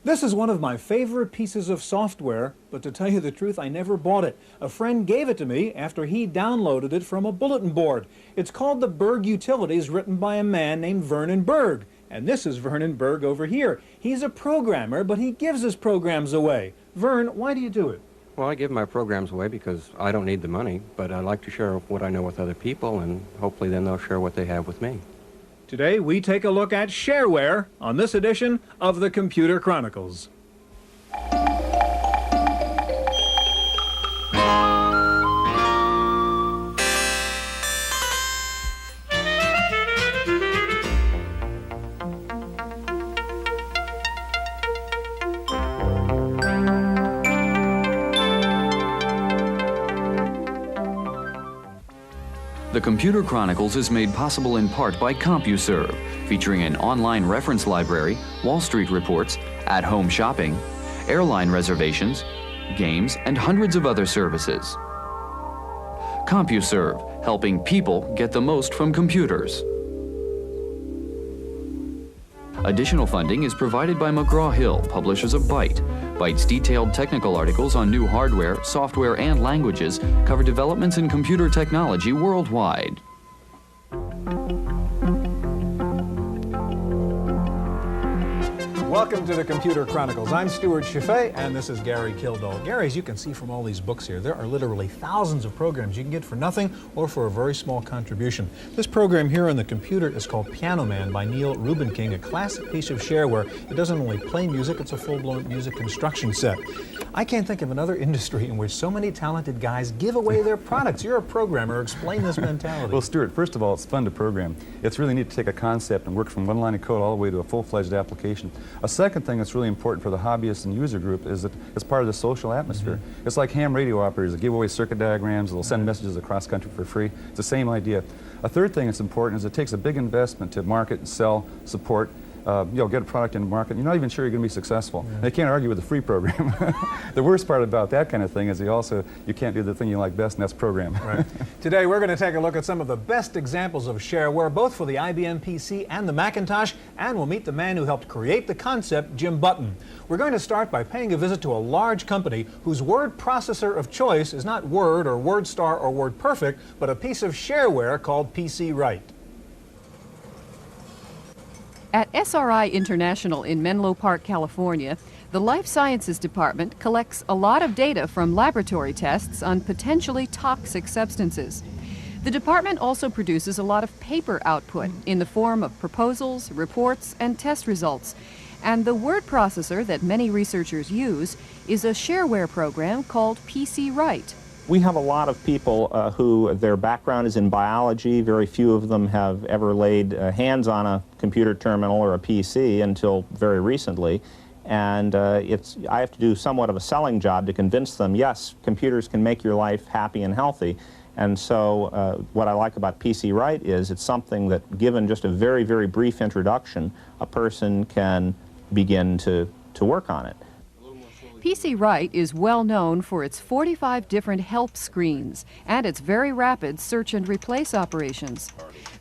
This is one of my favorite pieces of software, but to tell you the truth, I never bought it. A friend gave it to me after he downloaded it from a bulletin board. It's called the Berg Utilities, written by a man named Vernon Berg. And this is Vernon Berg over here. He's a programmer, but he gives his programs away. Vern, why do you do it? Well, I give my programs away because I don't need the money, but I like to share what I know with other people, and hopefully then they'll share what they have with me. Today, we take a look at Shareware on this edition of the Computer Chronicles. The Computer Chronicles is made possible in part by CompuServe, featuring an online reference library, Wall Street reports, at-home shopping, airline reservations, games, and hundreds of other services. CompuServe, helping people get the most from computers. Additional funding is provided by McGraw-Hill, publishers of Byte. Byte's detailed technical articles on new hardware, software, and languages cover developments in computer technology worldwide. Welcome to the Computer Chronicles. I'm Stewart Cheifet, and this is Gary Kildall. Gary, as you can see from all these books here, there are literally thousands of programs you can get for nothing or for a very small contribution. This program here on the computer is called Piano Man by Neil Rubenking, a classic piece of shareware. It doesn't only play music, it's a full-blown music construction set. I can't think of another industry in which so many talented guys give away their products. You're a programmer. Explain this mentality. Well, Stewart, first of all, it's fun to program. It's really neat to take a concept and work from one line of code all the way to a full-fledged application. A second thing that's really important for the hobbyist and user group is that it's part of the social atmosphere. It's like ham radio operators that give away circuit diagrams, they'll send messages across country for free. It's the same idea. A third thing that's important is it takes a big investment to market and sell, support, get a product in the market. You're not even sure you're going to be successful. And they can't argue with a free program. The worst part about that kind of thing is you can't do the thing you like best, and that's program. Right. Today we're going to take a look at some of the best examples of shareware, both for the IBM PC and the Macintosh, and we'll meet the man who helped create the concept, Jim Button. We're going to start by paying a visit to a large company whose word processor of choice is not Word or WordStar or WordPerfect, but a piece of shareware called PC-Write. At SRI International in Menlo Park, California, the Life Sciences Department collects a lot of data from laboratory tests on potentially toxic substances. The department also produces a lot of paper output in the form of proposals, reports, and test results. And the word processor that many researchers use is a shareware program called PC-Write. We have a lot of people who their background is in biology. Very few of them have ever laid hands on a computer terminal or a PC until very recently. And I have to do somewhat of a selling job to convince them, yes, computers can make your life happy and healthy. And so what I like about PC-Write is it's something that, given just a very, very brief introduction, a person can begin to work on it. PC-Write is well known for its 45 different help screens and its very rapid search and replace operations.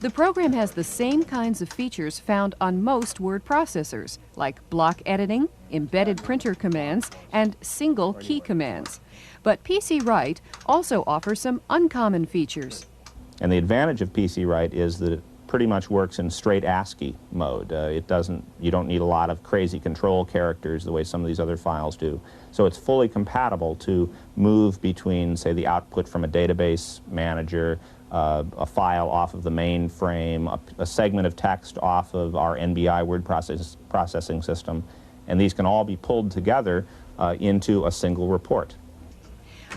The program has the same kinds of features found on most word processors, like block editing, embedded printer commands, and single key commands. But PC-Write also offers some uncommon features. And the advantage of PC-Write is that it pretty much works in straight ASCII mode. You don't need a lot of crazy control characters the way some of these other files do. So it's fully compatible to move between, say, the output from a database manager, a file off of the mainframe, a segment of text off of our NBI word processing system, and these can all be pulled together into a single report.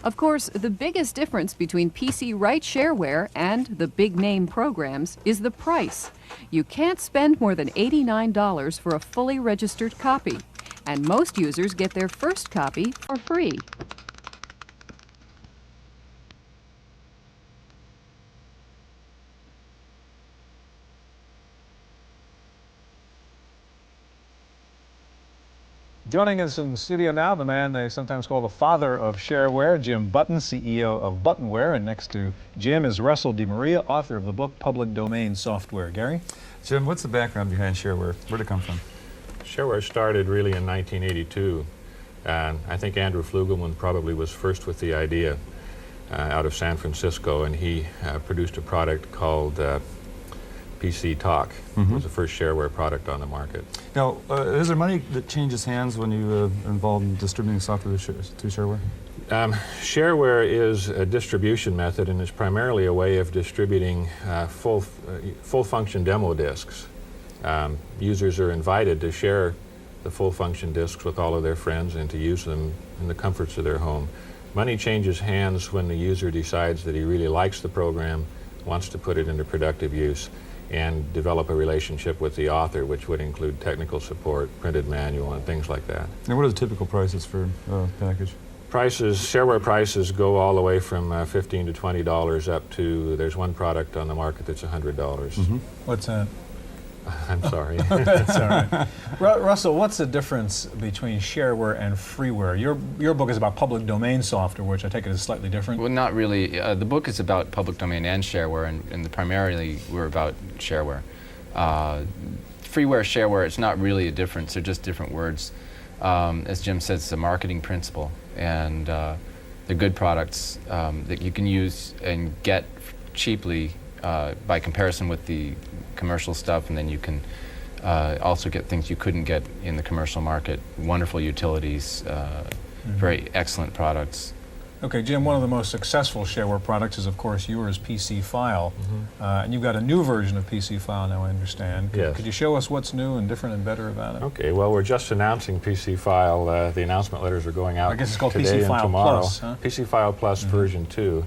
Of course, the biggest difference between PC-Write shareware and the big-name programs is the price. You can't spend more than $89 for a fully registered copy, and most users get their first copy for free. Joining us in the studio now, the man they sometimes call the father of shareware, Jim Button, CEO of Buttonware. And next to Jim is Russell DeMaria, author of the book Public Domain Software. Gary? Jim, what's the background behind shareware? Where'd it come from? Shareware started really in 1982, and I think Andrew Fluegelman probably was first with the idea out of San Francisco, and he produced a product called PC-Talk. It was the first Shareware product on the market. Now, is there money that changes hands when you are involved in distributing software through Shareware? Shareware is a distribution method, and is primarily a way of distributing full-function demo disks. Users are invited to share the full-function disks with all of their friends and to use them in the comforts of their home. Money changes hands when the user decides that he really likes the program, wants to put it into productive use, and develop a relationship with the author, which would include technical support, printed manual, and things like that. And what are the typical prices for a package? Shareware prices go all the way from $15 to $20 up to, there's one product on the market that's $100. What's that? I'm sorry. That's all right. Russell, what's the difference between shareware and freeware? Your book is about public domain software, which I take it is slightly different. Well, not really. The book is about public domain and shareware, and primarily we're about shareware. Freeware, shareware, it's not really a difference. They're just different words. As Jim says, it's a marketing principle, and they're good products that you can use and get cheaply by comparison with the commercial stuff, and then you can also get things you couldn't get in the commercial market. Wonderful utilities, very excellent products. Okay, Jim, one of the most successful shareware products is, of course, yours, PC-File. And you've got a new version of PC-File now, I understand. Yes. Could you show us what's new and different and better about it? Okay, well, we're just announcing PC-File. The announcement letters are going out I guess it's called today PC-File and tomorrow. Plus, huh? PC-File Plus version 2.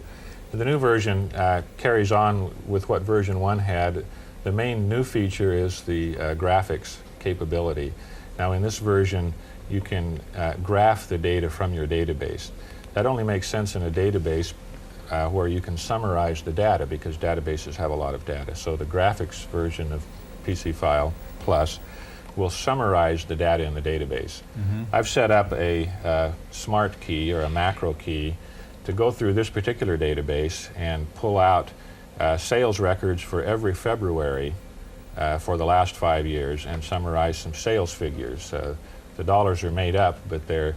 The new version carries on with what version 1 had. The main new feature is the graphics capability. Now, in this version, you can graph the data from your database. That only makes sense in a database where you can summarize the data, because databases have a lot of data. So the graphics version of PC-File Plus will summarize the data in the database. I've set up a smart key or a macro key to go through this particular database and pull out sales records for every February for the last 5 years and summarize some sales figures. The dollars are made up, but they're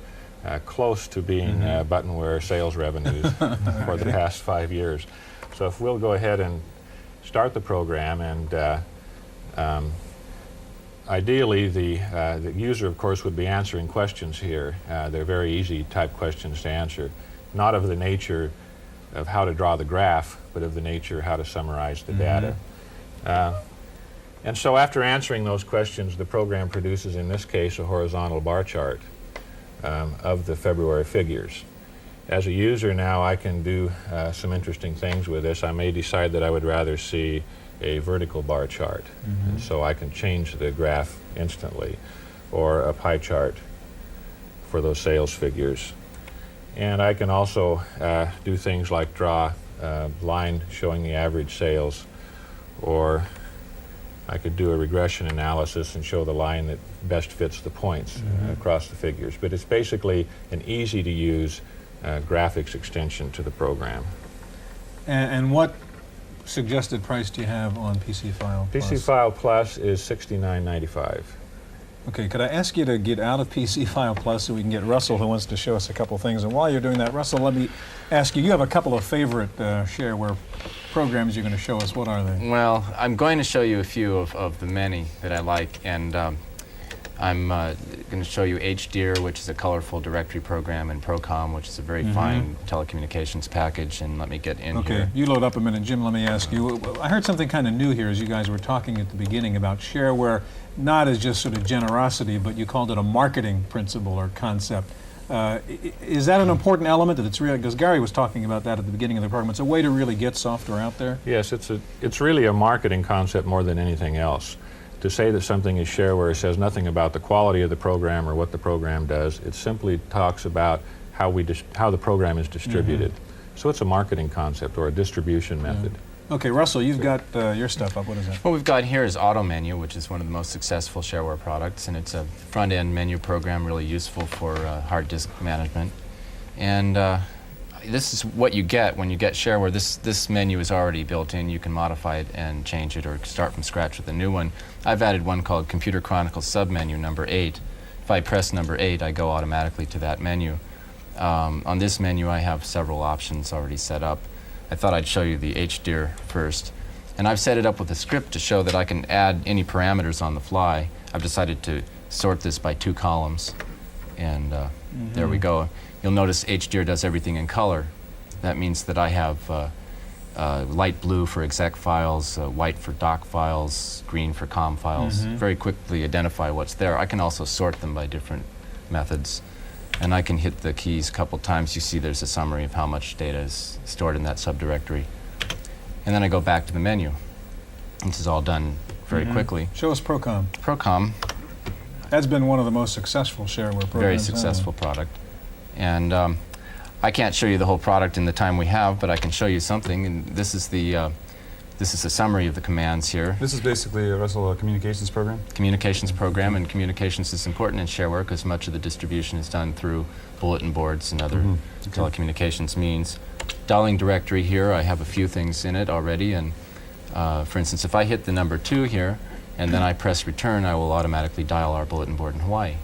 close to being Buttonware sales revenues for the past 5 years. So if we'll go ahead and start the program, and ideally the user, of course, would be answering questions here. They're very easy type questions to answer, not of the nature of how to draw the graph, but of the nature how to summarize the data. And so after answering those questions, the program produces, in this case, a horizontal bar chart of the February figures. As a user now, I can do some interesting things with this. I may decide that I would rather see a vertical bar chart, and so I can change the graph instantly, or a pie chart for those sales figures. And I can also do things like draw a line showing the average sales, or I could do a regression analysis and show the line that best fits the points across the figures. But it's basically an easy-to-use graphics extension to the program. And what suggested price do you have on PC-File Plus? PC-File Plus is $69.95. Okay, could I ask you to get out of PC-File Plus so we can get Russell, who wants to show us a couple things? And while you're doing that, Russell, let me ask you, you have a couple of favorite shareware programs you're going to show us. What are they? Well, I'm going to show you a few of the many that I like, and I'm going to show you HDear, which is a colorful directory program, and ProComm, which is a very fine telecommunications package. And let me get in here. Okay, you load up a minute. Jim, let me ask you, I heard something kind of new here as you guys were talking at the beginning about shareware, not as just sort of generosity, but you called it a marketing principle or concept. Is that an important element that it's really, because Gary was talking about that at the beginning of the program, it's a way to really get software out there? Yes, it's really a marketing concept more than anything else. To say that something is shareware says nothing about the quality of the program or what the program does. It simply talks about how the program is distributed. So it's a marketing concept or a distribution method. Okay, Russell, you've got your stuff up. What is that? What we've got here is AutoMenu, which is one of the most successful shareware products, and it's a front-end menu program really useful for hard disk management. And this is what you get when you get shareware. This menu is already built in. You can modify it and change it or start from scratch with a new one. I've added one called Computer Chronicles submenu number 8. If I press number 8, I go automatically to that menu. On this menu, I have several options already set up. I thought I'd show you the HDIR first. And I've set it up with a script to show that I can add any parameters on the fly. I've decided to sort this by 2 columns. And there we go. You'll notice HDIR does everything in color. That means that I have light blue for exec files, white for doc files, green for COM files. Very quickly identify what's there. I can also sort them by different methods. And I can hit the keys a couple times. You see there's a summary of how much data is stored in that subdirectory. And then I go back to the menu. This is all done very quickly. Show us ProComm. ProComm. That's been one of the most successful shareware programs. Very successful product. And I can't show you the whole product in the time we have, but I can show you something. And this is the a summary of the commands here. This is basically, Russell, a communications program? Communications program, and communications is important in shareware because much of the distribution is done through bulletin boards and other telecommunications means. Dialing directory here, I have a few things in it already, and for instance, if I hit the number 2 here and then I press return, I will automatically dial our bulletin board in Hawaii.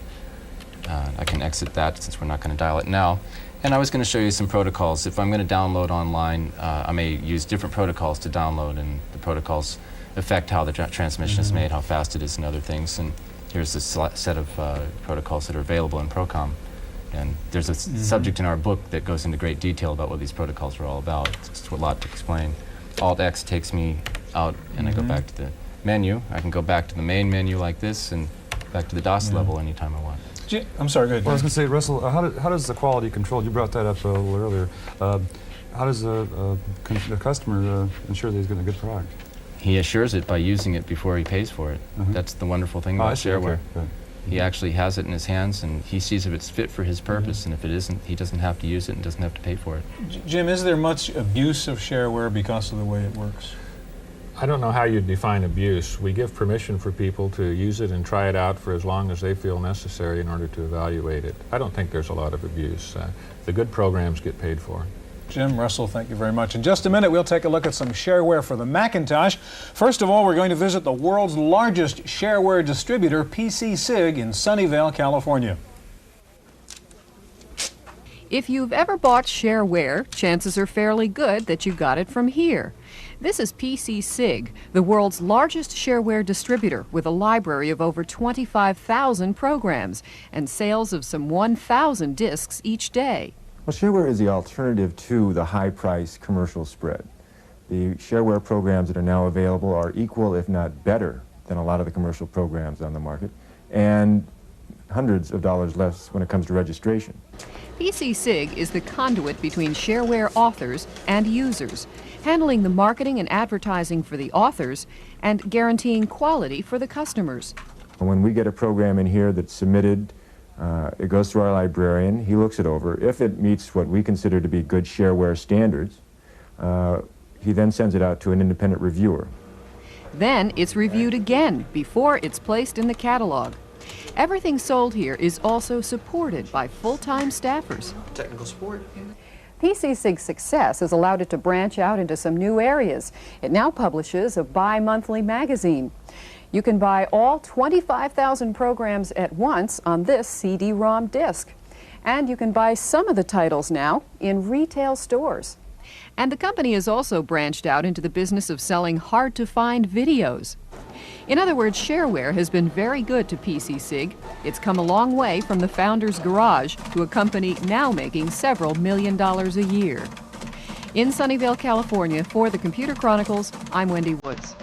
I can exit that since we're not going to dial it now. And I was going to show you some protocols. If I'm going to download online, I may use different protocols to download, and the protocols affect how the transmission is made, how fast it is, and other things. And here's a set of protocols that are available in ProComm. And there's a subject in our book that goes into great detail about what these protocols are all about. It's a lot to explain. Alt-X takes me out, and I go back to the menu. I can go back to the main menu like this, and back to the DOS level anytime I want. I'm sorry, go ahead. Well, I was going to say, Russell, how does the quality control, you brought that up a little earlier, how does the customer ensure that he's getting a good product? He assures it by using it before he pays for it. That's the wonderful thing about shareware. Okay. He actually has it in his hands, and he sees if it's fit for his purpose, and if it isn't, he doesn't have to use it and doesn't have to pay for it. Jim, is there much abuse of shareware because of the way it works? I don't know how you define abuse. We give permission for people to use it and try it out for as long as they feel necessary in order to evaluate it. I don't think there's a lot of abuse. The good programs get paid for. Jim, Russell, thank you very much. In just a minute, we'll take a look at some shareware for the Macintosh. First of all, we're going to visit the world's largest shareware distributor, PC-SIG, in Sunnyvale, California. If you've ever bought shareware, chances are fairly good that you got it from here. This is PC-SIG, the world's largest shareware distributor with a library of over 25,000 programs and sales of some 1,000 disks each day. Well, shareware is the alternative to the high-price commercial spread. The shareware programs that are now available are equal, if not better, than a lot of the commercial programs on the market, and hundreds of dollars less when it comes to registration. PC-SIG is the conduit between shareware authors and users, handling the marketing and advertising for the authors and guaranteeing quality for the customers. When we get a program in here that's submitted, it goes through our librarian. He looks it over. If it meets what we consider to be good shareware standards, he then sends it out to an independent reviewer. Then it's reviewed again before it's placed in the catalog. Everything sold here is also supported by full-time staffers. Technical support. PC-SIG's success has allowed it to branch out into some new areas. It now publishes a bi-monthly magazine. You can buy all 25,000 programs at once on this CD-ROM disc. And you can buy some of the titles now in retail stores. And the company has also branched out into the business of selling hard-to-find videos. In other words, shareware has been very good to PC-SIG. It's come a long way from the founder's garage to a company now making several $1 million a year. In Sunnyvale, California, for the Computer Chronicles, I'm Wendy Woods.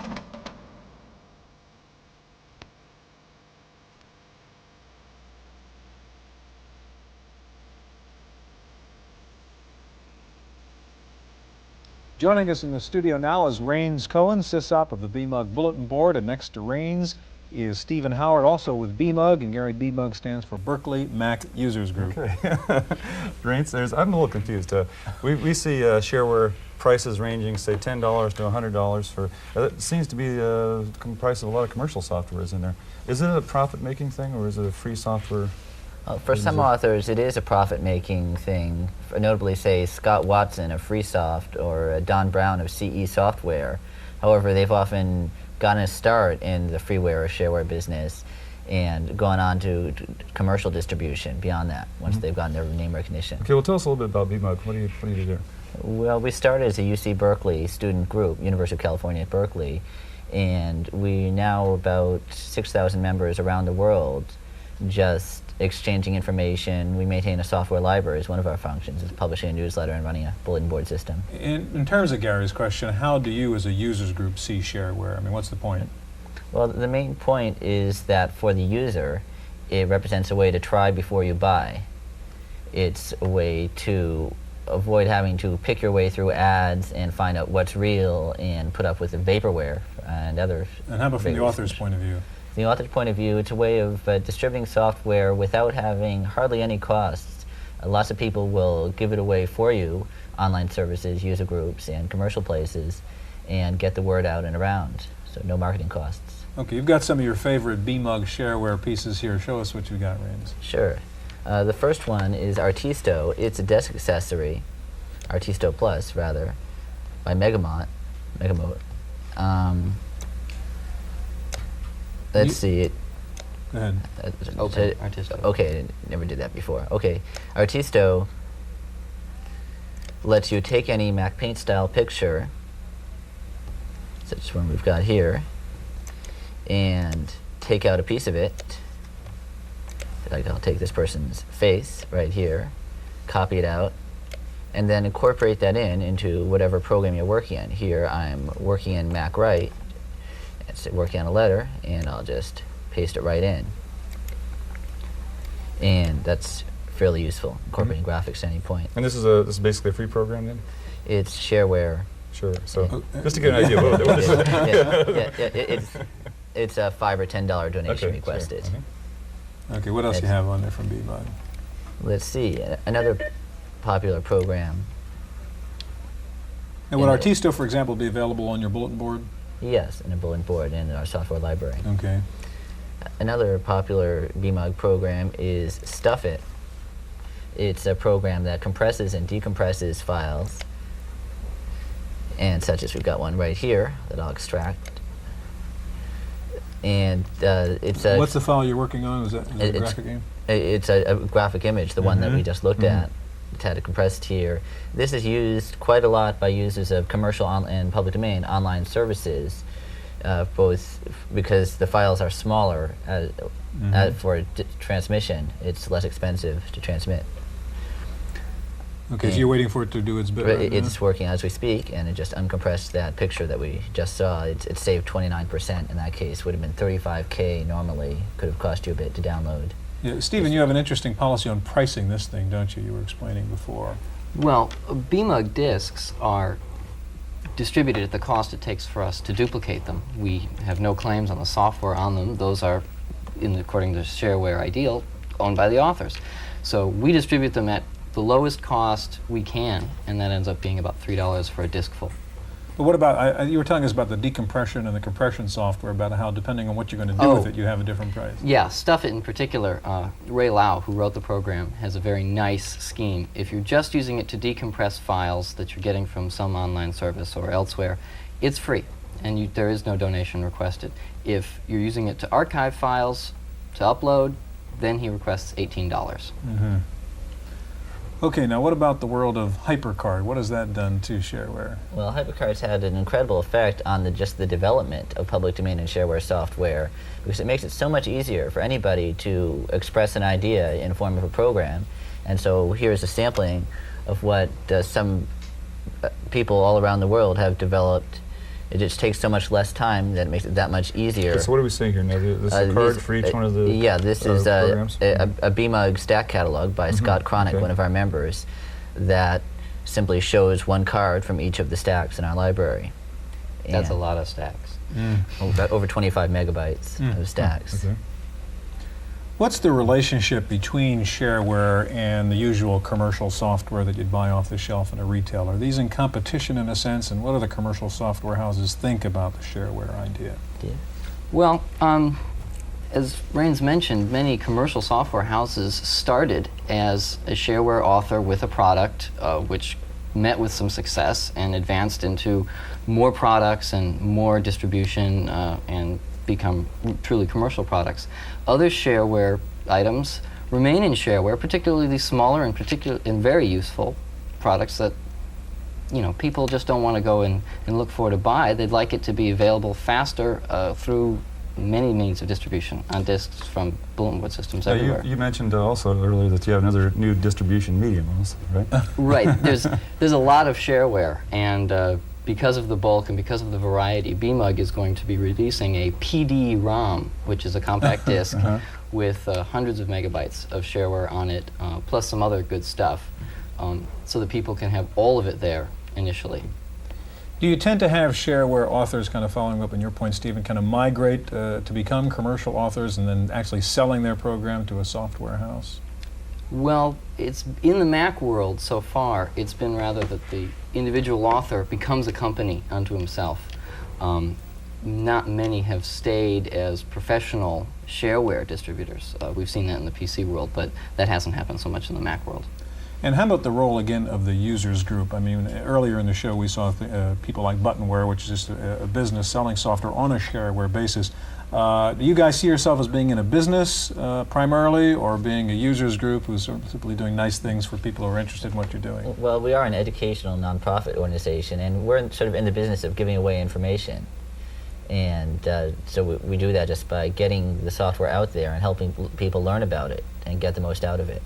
Joining us in the studio now is Rains Cohen, SysOp of the BMUG Bulletin Board, and next to Rains is Stephen Howard, also with BMUG, and Gary, BMUG stands for Berkeley Mac Users Group. Okay. Rains, I'm a little confused. We see shareware prices ranging, say, $10 to $100 for, it seems to be the price of a lot of commercial software is in there. Is it a profit-making thing, or is it a free software For some authors, it is a profit-making thing. Notably, say, Scott Watson of Freesoft or Don Brown of CE Software. However, they've often gotten a start in the freeware or shareware business and gone on to commercial distribution beyond that once they've gotten their name recognition. Okay, well, tell us a little bit about BMUG. What do you do there? Well, we started as a UC Berkeley student group, University of California at Berkeley, and we now about 6,000 members around the world just exchanging information. We maintain a software library as one of our functions, is publishing a newsletter and running a bulletin board system. In terms of Gary's question, how do you as a users group see shareware? I mean, what's the point? Well, the main point is that for the user, it represents a way to try before you buy. It's a way to avoid having to pick your way through ads and find out what's real and put up with the vaporware and other. And how about from the author's point of view? From the author's point of view, it's a way of distributing software without having hardly any costs. Lots of people will give it away for you, online services, user groups, and commercial places, and get the word out and around. So no marketing costs. Okay, you've got some of your favorite BMUG shareware pieces here. Show us what you got, Rains. Sure. The first one is Artisto. It's a desk accessory, Artisto Plus, rather, by Megamote. Let's see. Go ahead. Okay, Artisto. Okay, I never did that before. Okay, Artisto lets you take any Mac Paint style picture, such as one we've got here, and take out a piece of it. Like, I'll take this person's face right here, copy it out, and then incorporate that into whatever program you're working in. Here I'm working in Mac Write, it's working on a letter, and I'll just paste it right in. And that's fairly useful, incorporating graphics at any point. And this is basically a free program then? It's shareware. Sure. So just to get an idea of what it is. It's a $5 or $10 donation Okay, requested. sure. Okay, what else do you have on there from BMUG? Let's see, another popular program. And would Artisto, for example, be available on your bulletin board? Yes, in a bulletin board and in our software library. Okay. Another popular BMUG program is Stuff It. It's a program that compresses and decompresses files, and such as we've got one right here that I'll extract. And it's a... What's the file you're working on? Is that a graphic game? It's a graphic image, the one that we just looked at. It's had it compressed here. This is used quite a lot by users of commercial and public domain online services, both because the files are smaller for transmission. It's less expensive to transmit. Okay, so you're waiting for it to do its bit right now? It's working as we speak, and it just uncompressed that picture that we just saw. It saved 29% in that case. Would have been 35K normally. Could have cost you a bit to download. Yeah, Stephen, you have an interesting policy on pricing this thing, don't you? You were explaining before. Well, BMUG disks are distributed at the cost it takes for us to duplicate them. We have no claims on the software on them. Those are, according to Shareware Ideal, owned by the authors. So we distribute them at the lowest cost we can, and that ends up being about $3 for a disk full. But what about, you were telling us about the decompression and the compression software, about how depending on what you're going to do with it, you have a different price. Yeah, Stuff It in particular, Ray Lau, who wrote the program, has a very nice scheme. If you're just using it to decompress files that you're getting from some online service or elsewhere, it's free, and there is no donation requested. If you're using it to archive files, to upload, then he requests $18. Okay, now what about the world of HyperCard? What has that done to shareware? Well, HyperCard's had an incredible effect on just the development of public domain and shareware software, because it makes it so much easier for anybody to express an idea in the form of a program. And so here's a sampling of what some people all around the world have developed. It just takes so much less time that it makes it that much easier. Okay, so what are we seeing here now? This is a card for each one of the Yeah, this is programs? a BMUG stack catalog by Scott Cronick, one of our members, that simply shows one card from each of the stacks in our library. That's a lot of stacks. Over 25 megabytes of stacks. Okay. What's the relationship between shareware and the usual commercial software that you'd buy off the shelf in a retailer? Are these in competition in a sense, and what do the commercial software houses think about the shareware idea? Well, As Rains mentioned, many commercial software houses started as a shareware author with a product which met with some success and advanced into more products and more distribution and become truly commercial products. Other shareware items remain in shareware, particularly these smaller and very useful products that people just don't want to go and look for to buy. They'd like it to be available faster through many means of distribution on disks from bulletin board systems everywhere. You mentioned also earlier that you have another new distribution medium also, right? Right. There's a lot of shareware, and because of the bulk and because of the variety, BMUG is going to be releasing a PD-ROM, which is a compact disk with hundreds of megabytes of shareware on it, plus some other good stuff, so that people can have all of it there initially. Do you tend to have shareware authors, kind of following up on your point, Stephen, kind of migrate to become commercial authors and then actually selling their program to a software house? Well, it's in the Mac world so far, it's been rather that the individual author becomes a company unto himself. Not many have stayed as professional shareware distributors. We've seen that in the PC world, but that hasn't happened so much in the Mac world. And how about the role, again, of the users group? I mean, earlier in the show we saw people like Buttonware, which is just a business selling software on a shareware basis. Do you guys see yourself as being in a business primarily, or being a users group who's sort of simply doing nice things for people who are interested in what you're doing? Well, we are an educational nonprofit organization, and we're sort of in the business of giving away information. And so we do that just by getting the software out there and helping people learn about it and get the most out of it.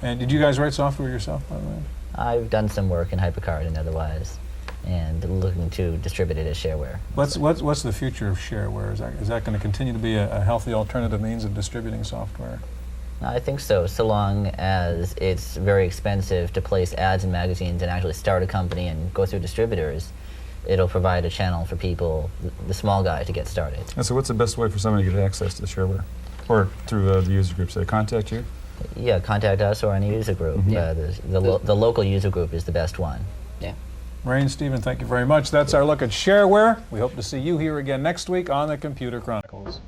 And did you guys write software yourself, by the way? I've done some work in HyperCard and otherwise, and looking to distribute it as shareware. What's the future of shareware? Is that going to continue to be a healthy alternative means of distributing software? I think so long as it's very expensive to place ads in magazines and actually start a company and go through distributors. It'll provide a channel for people, the small guy, to get started. And so what's the best way for somebody to get access to the shareware? Or through the user groups? They contact you? Yeah, contact us or any user group. The local user group is the best one. Yeah. Ray and Stephen, thank you very much. That's our look at shareware. We hope to see you here again next week on the Computer Chronicles.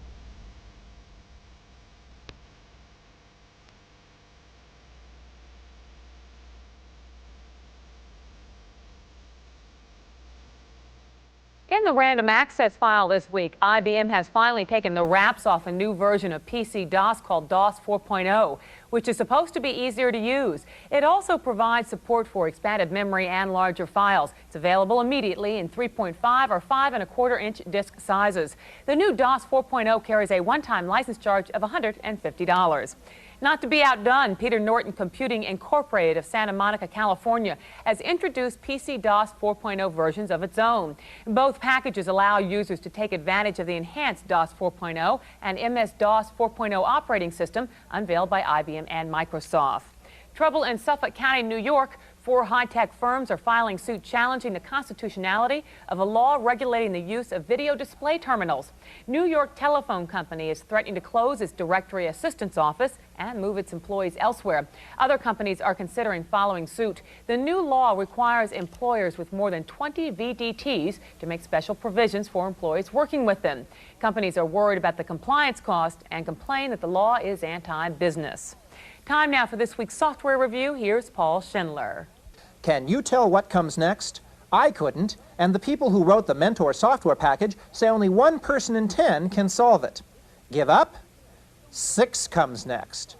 In the random access file this week, IBM has finally taken the wraps off a new version of PC-DOS called DOS 4.0, which is supposed to be easier to use. It also provides support for expanded memory and larger files. It's available immediately in 3.5 or 5.25-inch disk sizes. The new DOS 4.0 carries a one-time license charge of $150. Not to be outdone, Peter Norton Computing Incorporated of Santa Monica, California, has introduced PC-DOS 4.0 versions of its own. Both packages allow users to take advantage of the enhanced DOS 4.0 and MS-DOS 4.0 operating system unveiled by IBM and Microsoft. Trouble in Suffolk County, New York. 4 high-tech firms are filing suit challenging the constitutionality of a law regulating the use of video display terminals. New York Telephone Company is threatening to close its directory assistance office and move its employees elsewhere. Other companies are considering following suit. The new law requires employers with more than 20 VDTs to make special provisions for employees working with them. Companies are worried about the compliance cost and complain that the law is anti-business. Time now for this week's software review. Here's Paul Schindler. Can you tell what comes next? I couldn't, and the people who wrote the Mentor software package say only 1 person in 10 can solve it. Give up? 6 comes next.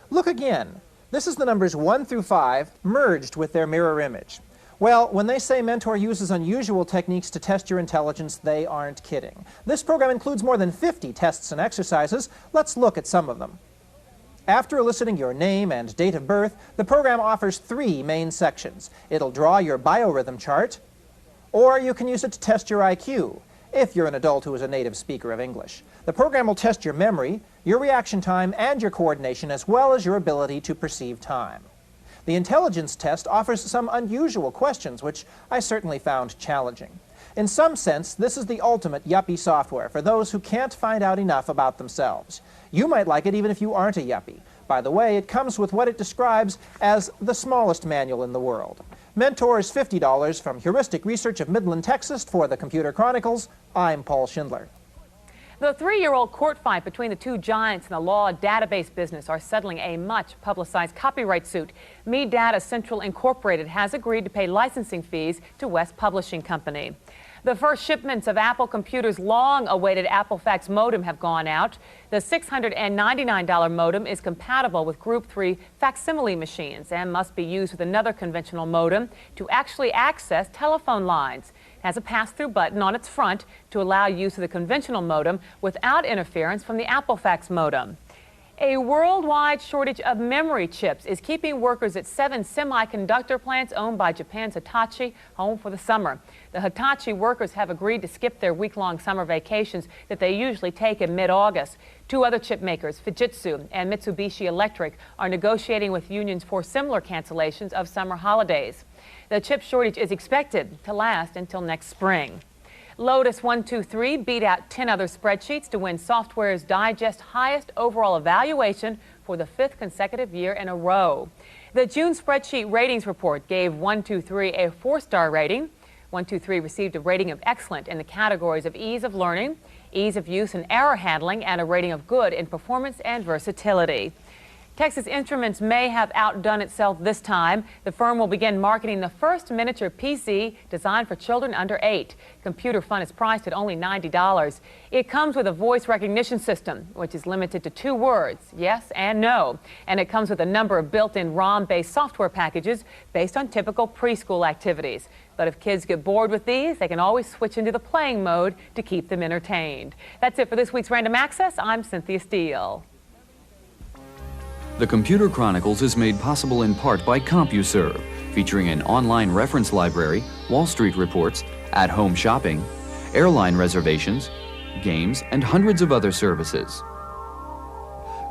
Look again. This is the numbers 1 through 5 merged with their mirror image. Well, when they say Mentor uses unusual techniques to test your intelligence, they aren't kidding. This program includes more than 50 tests and exercises. Let's look at some of them. After eliciting your name and date of birth, the program offers 3 main sections. It'll draw your biorhythm chart, or you can use it to test your IQ, if you're an adult who is a native speaker of English. The program will test your memory, your reaction time, and your coordination, as well as your ability to perceive time. The intelligence test offers some unusual questions, which I certainly found challenging. In some sense, this is the ultimate yuppie software for those who can't find out enough about themselves. You might like it even if you aren't a yuppie. By the way, it comes with what it describes as the smallest manual in the world. Mentor is $50 from Heuristic Research of Midland, Texas. For the Computer Chronicles, I'm Paul Schindler. The 3-year-old court fight between the two giants in the law database business are settling a much-publicized copyright suit. Me Data Central Incorporated has agreed to pay licensing fees to West Publishing Company. The first shipments of Apple Computer's long-awaited Apple Fax modem have gone out. The $699 modem is compatible with Group 3 facsimile machines and must be used with another conventional modem to actually access telephone lines. It has a pass-through button on its front to allow use of the conventional modem without interference from the Apple Fax modem. A worldwide shortage of memory chips is keeping workers at 7 semiconductor plants owned by Japan's Hitachi home for the summer. The Hitachi workers have agreed to skip their week-long summer vacations that they usually take in mid-August. 2 other chip makers, Fujitsu and Mitsubishi Electric, are negotiating with unions for similar cancellations of summer holidays. The chip shortage is expected to last until next spring. Lotus 123 beat out 10 other spreadsheets to win Software's Digest highest overall evaluation for the 5th consecutive year in a row. The June spreadsheet ratings report gave 123 a 4-star rating. 123 received a rating of excellent in the categories of ease of learning, ease of use and error handling, and a rating of good in performance and versatility. Texas Instruments may have outdone itself this time. The firm will begin marketing the first miniature PC designed for children under 8. Computer Fun is priced at only $90. It comes with a voice recognition system, which is limited to 2 words, yes and no. And it comes with a number of built-in ROM-based software packages based on typical preschool activities. But if kids get bored with these, they can always switch into the playing mode to keep them entertained. That's it for this week's Random Access. I'm Cynthia Steele. The Computer Chronicles is made possible in part by CompuServe, featuring an online reference library, Wall Street reports, at-home shopping, airline reservations, games, and hundreds of other services.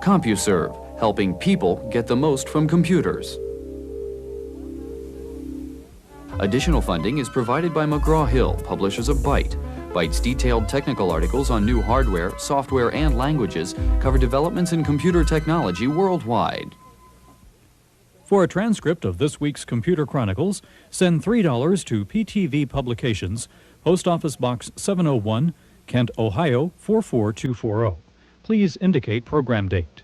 CompuServe, helping people get the most from computers. Additional funding is provided by McGraw-Hill, publishers of Byte. Byte's detailed technical articles on new hardware, software, and languages cover developments in computer technology worldwide. For a transcript of this week's Computer Chronicles, send $3 to PTV Publications, Post Office Box 701, Kent, Ohio 44240. Please indicate program date.